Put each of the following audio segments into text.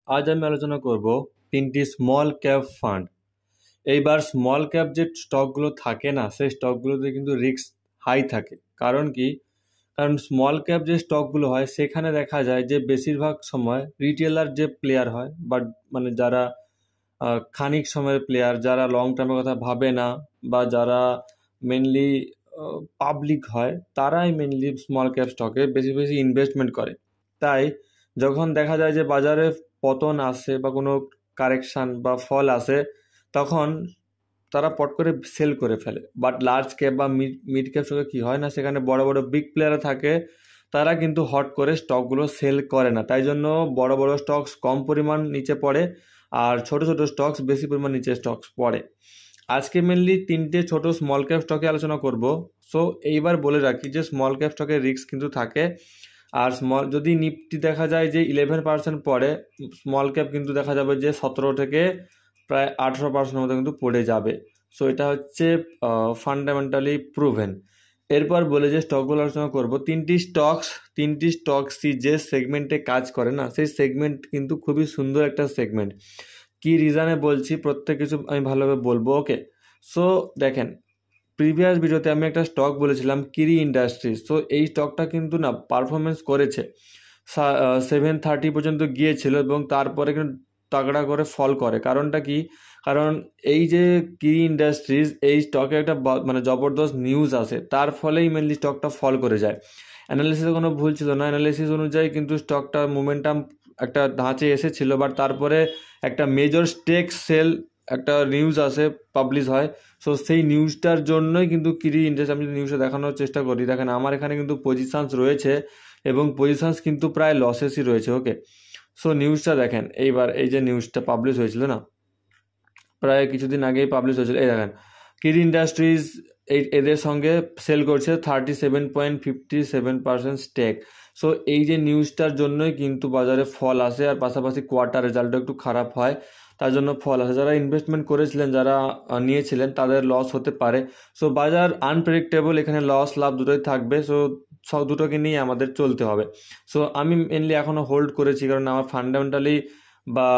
আজ আমি আলোচনা করব তিনটি স্মল ক্যাপ ফান্ড। এইবার স্মল ক্যাপ যে স্টকগুলো থাকে না, সেই স্টকগুলোতে কিন্তু রিস্ক হাই থাকে। কারণ কি? কারণ স্মল ক্যাপ যে স্টকগুলো হয় সেখানে দেখা যায় যে বেশিরভাগ সময় রিটেলার যে প্লেয়ার হয়, বাট মানে যারা খানিক সময়ের প্লেয়ার, যারা লং টার্মের কথা ভাবে না, বা যারা মেনলি পাবলিক হয়, তারাই মেনলি স্মল ক্যাপ স্টকে বেশি বেশি ইনভেস্টমেন্ট করে। তাই যখন দেখা যায় যে বাজারে পতন আসে বা কোনো কারেকশান বা ফল আসে, তখন তারা পট করে সেল করে ফেলে। বাট লার্জ ক্যাপ বা মিড ক্যাপ স্টকে কী হয় না, সেখানে বড় বড় বিগ প্লেয়ার থাকে, তারা কিন্তু হট করে স্টকগুলো সেল করে না। তাই জন্য বড় বড় স্টকস কম পরিমাণ নিচে পড়ে, আর ছোট ছোট স্টকস বেশি পরিমাণ নিচে স্টকস পড়ে। আজকে মেনলি তিনটে ছোট স্মল ক্যাপ স্টকে আলোচনা করব। সো এইবার বলে রাখি যে স্মল ক্যাপ স্টকের রিস্ক কিন্তু থাকে। আর যদি নিফটি দেখা যায় যে 11% পড়ে, স্মল ক্যাপ কিন্তু দেখা যাবে যে 17 থেকে প্রায় 18% মতো কিন্তু পড়ে যাবে। সো এটা হচ্ছে ফান্ডামেন্টালি প্রুভেন। এরপর বলে যে স্টকগুলো আলোচনা করব, তিনটি স্টকসই যে সেগমেন্টে কাজ করে না, সেই সেগমেন্ট কিন্তু খুবই সুন্দর একটা সেগমেন্ট। কি রিজনে বলছি, প্রত্যেক কিছু আমি ভালোভাবে বলবো। ওকে, সো দেখেন, প্রিভিয়াস ভিডিওতে আমি একটা স্টক বলেছিলাম কিরি ইন্ডাস্ট্রিজ। তো এই স্টকটা কিন্তু না পারফরমেন্স করেছে, 730 পর্যন্ত গিয়েছিল এবং তারপরে কিন্তু তাগড়া করে ফল করে। কারণটা কি? কারণ এই যে কিরি ইন্ডাস্ট্রিজ, এই স্টকে একটা মানে জবরদস্ত নিউজ আসে, তার ফলেই মেনলি স্টকটা ফল করে যায়। অ্যানালিসিসে কোনো ভুল ছিল না, অ্যানালিসিস অনুযায়ী কিন্তু স্টকটার মোমেন্টাম একটা ধাঁচে এসেছিল, বাট তারপরে একটা মেজর স্টেক সেল একটা নিউজ আসে, পাবলিশ হয়। সো সেই নিউজটার জন্যই কিন্তু কিরি ইন্ডাস্ট্রি, আমি যদি নিউজটা দেখানোর চেষ্টা করি, দেখেন আমার এখানে কিন্তু পজিশানস রয়েছে এবং পজিশানস কিন্তু প্রায় লসেসই রয়েছে। ওকে, সো নিউজটা দেখেন, এইবার এই যে নিউজটা পাবলিশ হয়েছিল না, প্রায় কিছুদিন আগেই পাবলিশ হয়েছিল, এই দেখেন কিরি ইন্ডাস্ট্রিজ এদের সঙ্গে সেল করছে 37.57% স্টেক। সো এই যে নিউজটার জন্যই কিন্তু বাজারে ফল আসে, আর পাশাপাশি কোয়ার্টার রেজাল্টও একটু খারাপ হয়, তার জন্য ফল আসে। যারা ইনভেস্টমেন্ট করেছিলেন, যারা নিয়েছিলেন, তাদের লস হতে পারে। সো বাজার আনপ্রেডিক্টেবল, এখানে লস লাভ দুটোই থাকবে। সো সব দুটোকে নিয়ে আমাদের চলতে হবে। সো আমি মেনলি এখনও হোল্ড করেছি, কারণ আমার ফান্ডামেন্টালি বা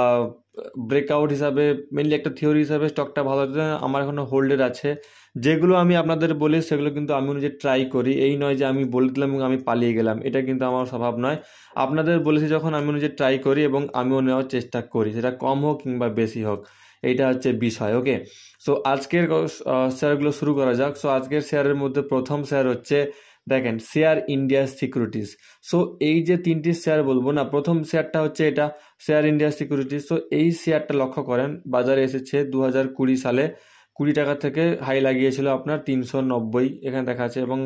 ব্রেকআউট হিসাবে, মেনলি একটা থিওরি হিসাবে স্টকটা ভালো হচ্ছে, আমার এখনও হোল্ডের আছে। যেগুলো আমি আপনাদের বলি সেগুলো কিন্তু আমি নিজে ট্রাই করি। এই নয় যে আমি বলে দিলাম এবং আমি পালিয়ে গেলাম, এটা কিন্তু আমার স্বভাব নয়। আপনাদের বলেছি যখন, আমি নিজে ট্রাই করি এবং আমিও নেওয়ার চেষ্টা করি, সেটা কম হোক কিংবা বেশি হোক, এইটা হচ্ছে বিষয়। ওকে, সো আজকের শেয়ারগুলো শুরু করা যাক। সো আজকের শেয়ারের মধ্যে প্রথম শেয়ার হচ্ছে, দেখেন, শেয়ার ইন্ডিয়া সিকিউরিটিজ। সো এই যে তিনটি শেয়ার বলবো না, প্রথম শেয়ারটা হচ্ছে এটা, শেয়ার ইন্ডিয়া সিকিউরিটিজ। সো এই শেয়ারটা লক্ষ্য করেন, বাজারে এসেছে 2020 সালে, 20 টাকা থেকে হাই লাগিয়েছিল আপনার 390, এখানে দেখা আছে, এবং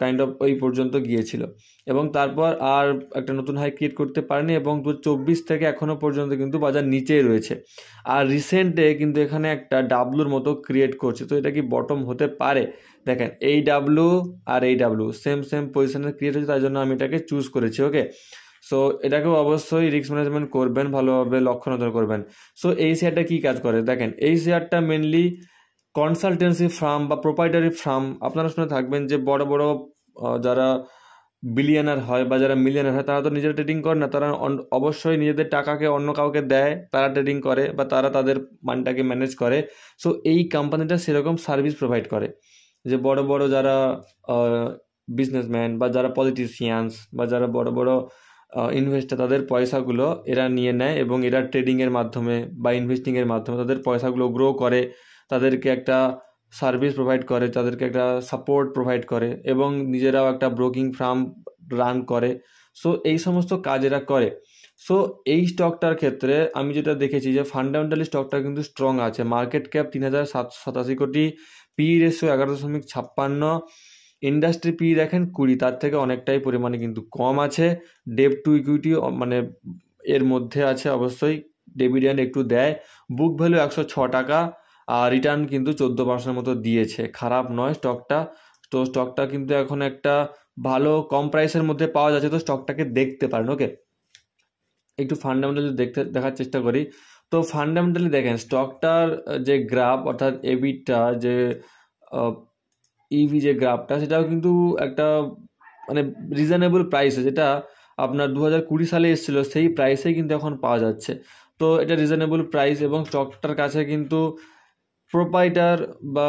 কাইন্ড অফ ওই পর্যন্ত গিয়েছিল, এবং তারপর আর একটা নতুন হাই ক্রিয়েট করতে পারেনি, এবং 2024 থেকে এখনও পর্যন্ত কিন্তু বাজার নিচেই রয়েছে। আর রিসেন্টে কিন্তু এখানে একটা ডাব্লুর মতো ক্রিয়েট করছে। তো এটা কি বটম হতে পারে? দেখেন, এই ডাব্লু আর এই ডাব্লু সেম পজিশনে ক্রিয়েট হচ্ছে, তাই জন্য আমি এটাকে চুজ করেছি। ওকে, সো এটাকেও অবশ্যই রিস্ক ম্যানেজমেন্ট করবেন, ভালোভাবে লক্ষ্য নজর করবেন। সো এই শেয়ারটা কী কাজ করে দেখেন, এই শেয়ারটা মেনলি কনসালটেন্সি ফার্ম বা প্রোপাইটারি ফার্ম, আপনারা শুনে থাকবেন যে বড় বড় যারা বিলিয়নার হয় বা যারা মিলিয়নার হয়, তারা তো নিজেরা ট্রেডিং করে না, তারা অবশ্যই নিজেদের টাকাকে অন্য কাউকে দেয়, তারা ট্রেডিং করে বা তারা তাদের মানিটাকে ম্যানেজ করে। সো এই কোম্পানিটা সেরকম সার্ভিস প্রোভাইড করে, যে বড় বড় যারা বিজনেসম্যান বা যারা পলিটিশিয়ানস বা যারা বড় বড় ইনভেস্টার, তাদের পয়সাগুলো এরা নিয়ে নেয় এবং এরা ট্রেডিংয়ের মাধ্যমে বা ইনভেস্টিংয়ের মাধ্যমে তাদের পয়সাগুলো গ্রো করে, তাদেরকে একটা সার্ভিস প্রোভাইড করে, তাদেরকে একটা সাপোর্ট প্রোভাইড করে, এবং নিজেরাও একটা ব্রোকিং ফার্ম রান করে। সো এই সমস্ত কাজ এরা করে। সো এই স্টকটার ক্ষেত্রে আমি যেটা দেখেছি যে ফান্ডামেন্টালি স্টকটা কিন্তু স্ট্রং আছে। মার্কেট ক্যাপ 3787 কোটি, পি রেশিও 11.56, ইন্ডাস্ট্রি পি দেখেন 20, তার থেকে অনেকটাই পরিমাণে কিন্তু কম আছে। ডেপ টু ইকুইটি মানে এর মধ্যে আছে, অবশ্যই ডিভিডেন্ড একটু দেয়। বুক ভ্যালু 106 টাকা, আর রিটার্ন কিন্তু 14% মতো দিয়েছে, খারাপ নয় স্টকটা। তো স্টকটা কিন্তু এখন একটা ভালো কম প্রাইসের মধ্যে পাওয়া যাচ্ছে, তো স্টকটাকে দেখতে পারেন। ওকে, একটু ফান্ডামেন্টালি দেখার চেষ্টা করি। তো ফান্ডামেন্টালি দেখেন স্টকটার যে গ্রাফ, অর্থাৎ এবিটা যে ইভি যে গ্রাফটা, সেটাও কিন্তু একটা মানে রিজনেবল প্রাইসে, যেটা আপনার 2020 সালে এসেছিলো সেই প্রাইসেই কিন্তু এখন পাওয়া যাচ্ছে। তো এটা রিজনেবল প্রাইস এবং স্টকটার কাছে কিন্তু প্রোপাইটার বা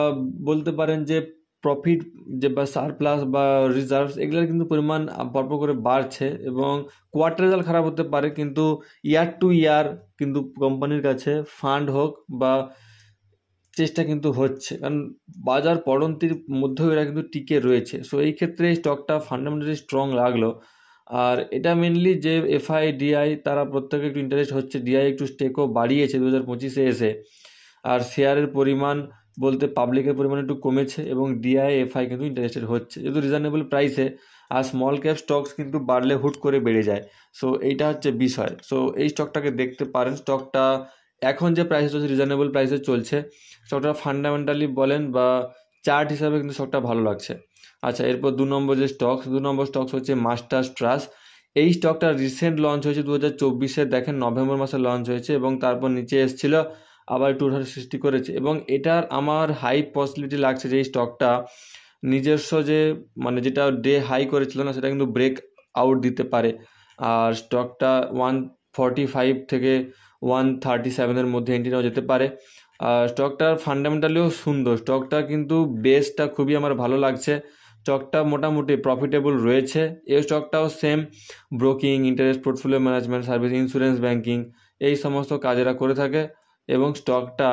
বলতে পারেন যে প্রফিট যে বা সারপ্লাস বা রিজার্ভস এগুলোর কিন্তু পরিমাণ পরপর করে বাড়ছে এবং কোয়ার্টার রেজাল্ট খারাপ হতে পারে, কিন্তু ইয়ার টু ইয়ার কিন্তু কোম্পানির কাছে ফান্ড হোক বা চেষ্টা কিন্তু হচ্ছে, কারণ বাজার পড়ন্তির মধ্যেও এরা কিন্তু টিকে রয়েছে। সো এই ক্ষেত্রে স্টকটা ফান্ডামেন্টালি স্ট্রং লাগলো। আর এটা মেনলি যে এফআই ডিআই তারা প্রত্যেকে একটু ইন্টারেস্ট হচ্ছে, ডিআই একটু স্টেকও বাড়িয়েছে 2025-এ এসে, আর শেয়ারের পরিমাণ বলতে পাবলিকের পরিমাণ একটু কমেছে এবং ডিআই এফআই কিন্তু ইন্টারেস্টেড হচ্ছে যেহেতু রিজনেবল প্রাইসে। আর স্মল ক্যাপ স্টকস কিন্তু বাড়লে হুট করে বেড়ে যায়। সো এইটা হচ্ছে বিষয়। সো এই স্টকটাকে দেখতে পারেন। স্টকটা এখন যে প্রাইসে চলছে রিজনেবল প্রাইসে চলছে। স্টকটা ফান্ডামেন্টালি বলেন বা চার্ট হিসাবে কিন্তু স্টকটা ভালো লাগছে। আচ্ছা, এরপর 2 নম্বর যে স্টকস, 2 নম্বর স্টকস হচ্ছে মাস্টার্স ট্রাস্ট। এই স্টকটা রিসেন্ট লঞ্চ হয়েছে 2024-এ, দেখেন নভেম্বর মাসে লঞ্চ হয়েছে এবং তারপর নিচে এসেছিল, আবার একটু ওঠার সৃষ্টি করেছে এবং এটার আমার হাই পসিবিলিটি লাগছে যে এই স্টকটা নিজস্ব যে মানে যেটা ডে হাই করেছিল না সেটা কিন্তু ব্রেক আউট দিতে পারে। আর স্টকটা 145 থেকে 137-এর মধ্যে এন্ট্রি নেওয়া যেতে পারে। আর স্টকটার ফান্ডামেন্টালিও সুন্দর, স্টকটা কিন্তু বেসটা খুবই আমার ভালো লাগছে। স্টকটা মোটামুটি প্রফিটেবল রয়েছে। এই স্টকটাও same broking, interest portfolio management service, insurance, banking এই সমস্ত কাজেরা করে থাকে এবং স্টকটা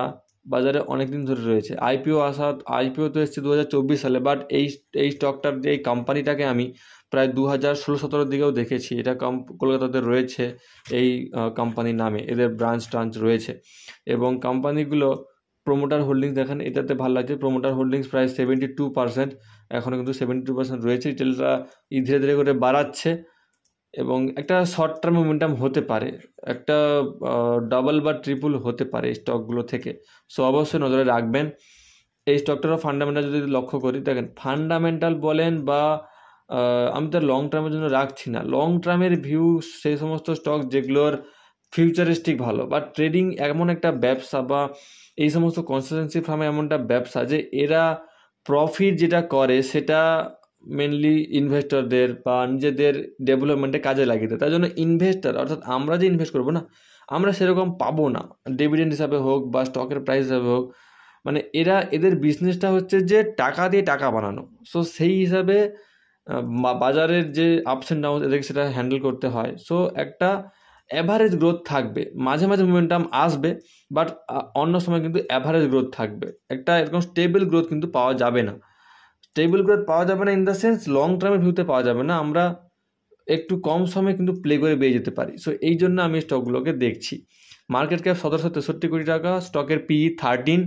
বাজারে অনেক দিন ধরে রয়েছে। আইপিও তো এসেছে 2024 সালে, বাট এই স্টকটার যে এই কোম্পানিটাকে আমি প্রায় 2016-17 দিকেও দেখেছি। এটা কলকাতাতে রয়েছে এই কোম্পানির নামে, এদের ব্রাঞ্চ রয়েছে এবং কোম্পানিগুলো প্রোমোটার হোল্ডিংস দেখেন, এটাতে ভালো লাগছে। প্রোমোটার হোল্ডিংস প্রায় 72%, এখনও কিন্তু 72% রয়েছে। রিটেলরা ধীরে ধীরে করে বাড়াচ্ছে এবং একটা শর্ট টার্ম মোমেন্টাম হতে পারে, একটা ডাবল বা ট্রিপল হতে পারে এই স্টকগুলো থেকে। সো অবশ্যই নজরে রাখবেন। এই স্টকটারও ফান্ডামেন্টাল যদি লক্ষ্য করি, দেখেন ফান্ডামেন্টাল বলেন বা আমি তো লং টার্মের জন্য রাখছি না। লং টার্মের ভিউ সেই সমস্ত স্টক যেগুলোর ফিউচারিস্টিক ভালো, বা ট্রেডিং এমন একটা ব্যবসা বা এই সমস্ত কনসালটেন্সি ফার্মে এমনটা ব্যবসা যে এরা প্রফিট যেটা করে সেটা মেনলি ইনভেস্টরদের বা নিজেদের ডেভেলপমেন্টে কাজে লাগিয়ে দেয়। তার জন্য ইনভেস্টর অর্থাৎ আমরা যে ইনভেস্ট করবো না, আমরা সেরকম পাবো না ডিভিডেন্ড হিসাবে হোক বা স্টকের প্রাইস হিসাবে হোক। মানে এদের বিজনেসটা হচ্ছে যে টাকা দিয়ে টাকা বানানো। সো সেই হিসাবে বাজারের যে আপস অ্যান্ড ডাউন এদেরকে সেটা হ্যান্ডেল করতে হয়। সো একটা অ্যাভারেজ গ্রোথ থাকবে, মাঝে মাঝে মোমেন্টাম আসবে, বাট অন্য সময় কিন্তু অ্যাভারেজ গ্রোথ থাকবে। একটা এরকম স্টেবল গ্রোথ কিন্তু পাওয়া যাবে না। স্টেবল গ্রোথ পাওয়া যাবে না ইন দ্য সেন্স লং টার্মের ভিউতে পাওয়া যাবে না। আমরা একটু কম সময় কিন্তু প্লে করে বেরিয়ে যেতে পারি। সো এই জন্য আমি স্টকগুলোকে দেখছি। মার্কেট ক্যাপ 1763 কোটি টাকা, স্টকের পিই 13,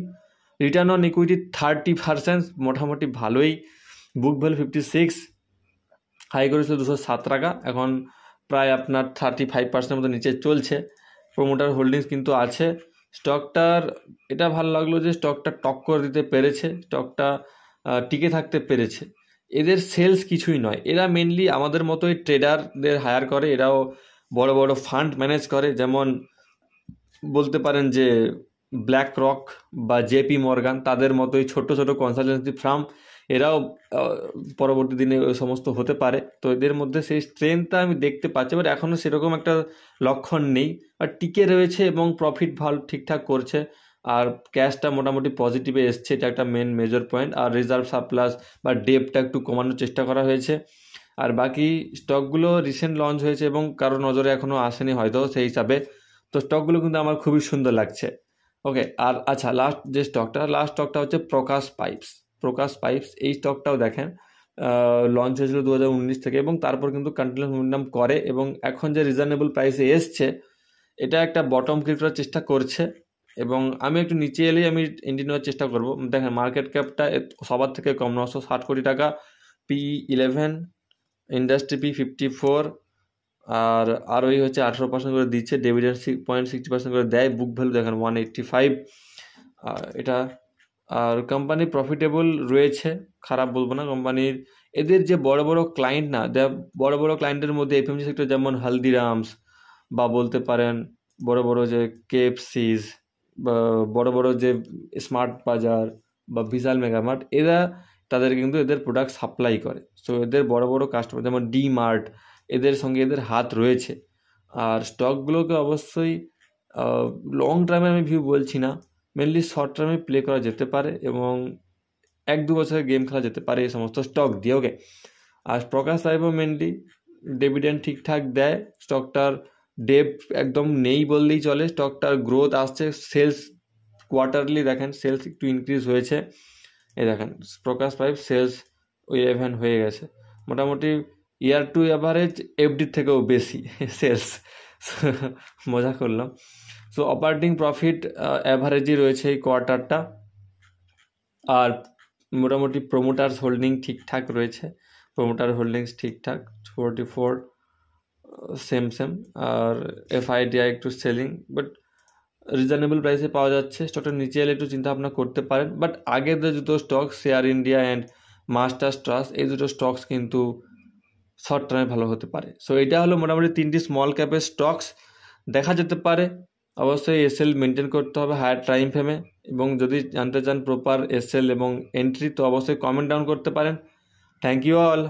রিটার্ন অন ইকুইটি 30%, মোটামুটি ভালোই। বুক ভ্যালু 56, হাই করেছিল 207 টাকা, এখন প্রায় আপনার 35% মতো নিচে চলছে। প্রোমোটার হোল্ডিংস কিন্তু আছে। স্টকটার এটা ভালো লাগলো যে স্টকটা টক্কর দিতে পেরেছে, স্টকটা টিকে থাকতে পেরেছে। এদের সেলস কিছুই নয়, এরা মেনলি আমাদের মতোই ট্রেডারদের হায়ার করে। এরাও বড় বড় ফান্ড ম্যানেজ করে, যেমন বলতে পারেন যে ব্ল্যাক রক বা জেপি মর্গান, তাদের মতোই ছোট ছোট কনসালটেন্সি ফার্ম এরাও পরবর্তী দিনে ওই সমস্ত হতে পারে। তো এদের মধ্যে সেই স্ট্রেংথটা আমি দেখতে পাচ্ছি, বাট এখনও সেরকম একটা লক্ষণ নেই, বাট টিকে রয়েছে এবং প্রফিট ভালো ঠিকঠাক করছে। আর ক্যাশটা মোটামুটি পজিটিভে এসছে, এটা একটা মেজর পয়েন্ট। আর রিজার্ভ সারপ্লাস বা ডেপটা একটু কমানোর চেষ্টা করা হয়েছে। আর বাকি স্টকগুলো রিসেন্ট লঞ্চ হয়েছে এবং কারো নজরে এখনও আসেনি হয়তো সেই হিসাবে। তো স্টকগুলো কিন্তু আমার খুবই সুন্দর লাগছে। ওকে, আর আচ্ছা লাস্ট স্টকটা হচ্ছে প্রকাশ পাইপস। এই স্টকটাও দেখেন লঞ্চ হয়েছিল 2019 থেকে এবং তারপর কিন্তু কন্টিনিউয়াস মোমেন্টাম করে এবং এখন যে রিজনেবল প্রাইসে এসছে, এটা একটা বটম ক্লিক করার চেষ্টা করছে এবং আমি একটু নিচে এলেই আমি এন্ট্রি নেওয়ার চেষ্টা করব। দেখেন মার্কেট ক্যাপটা সবার থেকে কম, 960 কোটি টাকা, পিই 11, ইন্ডাস্ট্রি পি 54, আর ওই হচ্ছে 18% করে দিচ্ছে, ডিভিডেন্ড 0.60% করে দেয়। বুক ভ্যালু দেখেন 185, এটা। আর কোম্পানি প্রফিটেবল রয়েছে, খারাপ বলবো না কোম্পানির। এদের যে বড় বড় ক্লায়েন্ট না, বড় বড় ক্লায়েন্টের মধ্যে এফএমজি সেক্টর যেমন হালদিরামস বা বলতে পারেন বড় বড় যে কেএফসিস বা বড় বড় যে স্মার্ট বাজার বা বিশাল মেগামার্ট, এরা তাদের কিন্তু এদের প্রোডাক্ট সাপ্লাই করে। সো এদের বড় বড় কাস্টমার যেমন ডি মার্ট, এদের সঙ্গে এদের হাত রয়েছে। আর স্টকগুলোকে অবশ্যই লং টার্মে আমি ভিউ বলছি না, মেনলি শর্ট টার্মে প্লে করা যেতে পারে এবং 1-2 বছরের গেম খেলা যেতে পারে এই সমস্ত স্টক দিয়ে। ওকে, আর প্রকাশ রায়ও মেনলি ডিভিডেন্ড ঠিকঠাক দেয়, স্টকটার ডেপ একদম নেই বললেই চলে, স্টকটার গ্রোথ আসছে, সেলস কোয়ার্টারলি দেখেন সেলস একটু ইনক্রিজ হয়েছে, এই দেখেন প্রকাশ পাইপ সেলস 11 হয়ে গেছে, মোটামুটি ইয়ার টু অ্যাভারেজ এফডির থেকেও বেশি সেলস মজা করলাম। সো অপারেটিং প্রফিট অ্যাভারেজই রয়েছে এই কোয়ার্টারটা, আর মোটামুটি প্রোমোটার্স হোল্ডিং ঠিকঠাক রয়েছে, প্রোমোটার হোল্ডিংস ঠিকঠাক 44 সেম, আর এফআইডিআই একটু সেলিং, বাট রিজনেবল প্রাইসে পাওয়া যাচ্ছে, স্টকটা নিচে এলে একটু চিন্তা ভাবনা করতে পারেন। বাট আগের যে দুটো stock share India and masters trust, এই দুটো স্টকস কিন্তু শর্ট টার্মে ভালো হতে পারে। সো এটা হলো মোটামুটি 3টি স্মল ক্যাপের স্টকস দেখা যেতে পারে। অবশ্যই এসএল মেনটেন করতে হবে হায়ার টাইম ফ্রেমে, এবং যদি জানতে চান প্রপার এসএল এবং এন্ট্রি তো অবশ্যই কমেন্ট ডাউন করতে পারেন। Thank you all.